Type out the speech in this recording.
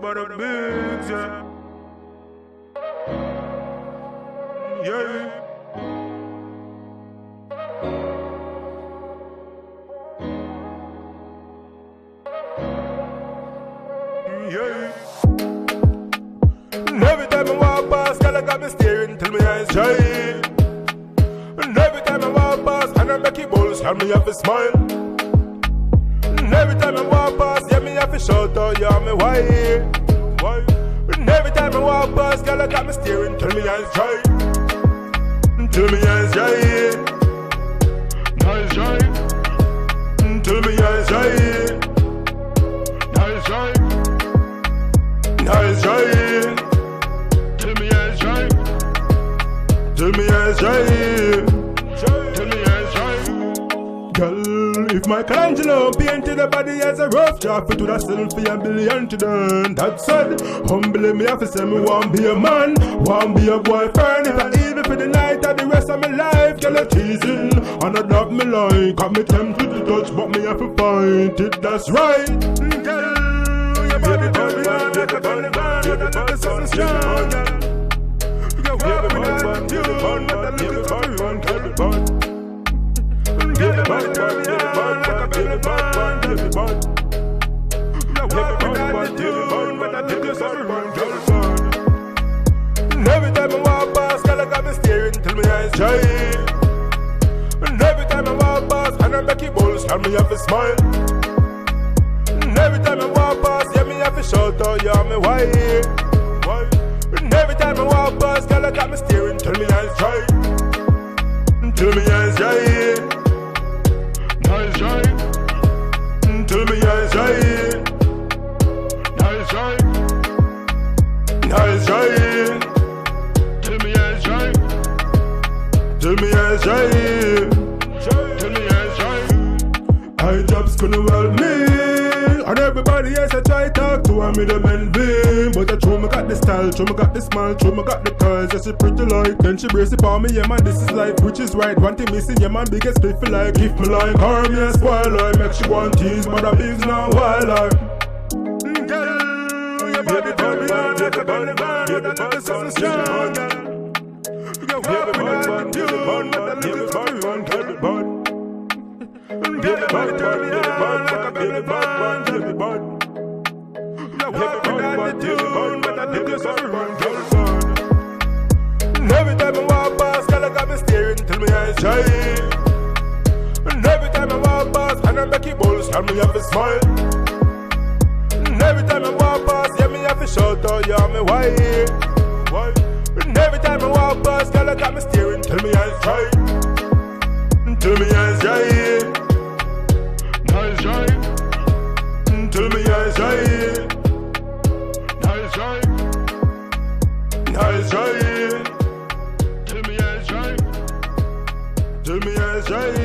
but a big, yeah. Yeah. Yeah. And every time I walk past, girl, I got me staring till my eyes dry. And every time I walk past, and I make it bulls, and me have to smile. And every time I walk past, yeah, me have to shout out, yeah, me why? And every time I walk past, girl, I got me staring till my eyes dry. Till my eyes dry. Eyes dry. Till my eyes dry. Eyes dry. Eyes dry. Till me eyes dry. Till me eyes dry. Till me eyes dry. Girl, if Michelangelo painted the body as a rough draft, it would have still be a billion to done. That said, humbly me have to say me won't be a man, won't be a boyfriend. If I even for the night or the rest of my life, girl, I'm teasing and I love me like, got me tempted to touch, but me have to find it. That's right, girl. Baby, turn me on, make a turn me on, and I look so strong, girl. You can walk without you, but I look so strong, girl. Baby, turn me on, like a baby bun, baby bun. You can walk without you, but I look so strong, girl. And every time I walk past, girl, I got me staring till my eyes dry. And every time I walk past, and I make it bulls, and me have to smile. And every time I walk past, yeah, me have to shout out, yeah, me why? And every time I walk past, girl, I got me staring till me eyes dry. Till me eyes dry. Eyes dry. Till me eyes dry. Eyes dry. Eyes dry. Till me eyes dry. Till me eyes dry. Till me eyes dry. Eye drops couldn't help me. And everybody else I try talk to, I'm in the Melvin. But I true me got the style, true me got the smile, true me got the toys. Yeah, she pretty like, then she brace it for me, yeah man, this is life, which is right. One thing missing, yeah man, biggest split for like. If me like her, me a spoil like, make she want tease, mother bigs now wild like. Girl, your body turn me on, make a body band, and I look so strong, girl. You can walk without you, but I look so strong, girl. Baby, body turn me on like a baby bun, baby bun. You walk without the tune, but I look so strong, girl. And every time I walk past, girl, I got me staring till my eyes dry. And every time I walk past, and I make it bulls, and me have to smile. And every time I walk past, yeah, me have to shout out, yeah, me why? And every time I walk past, girl, I got me staring till my eyes dry. Till my eyes dry. Eyes dry. Till me eyes dry. Eyes dry. Eyes dry. Till me eyes dry. Till me eyes dry.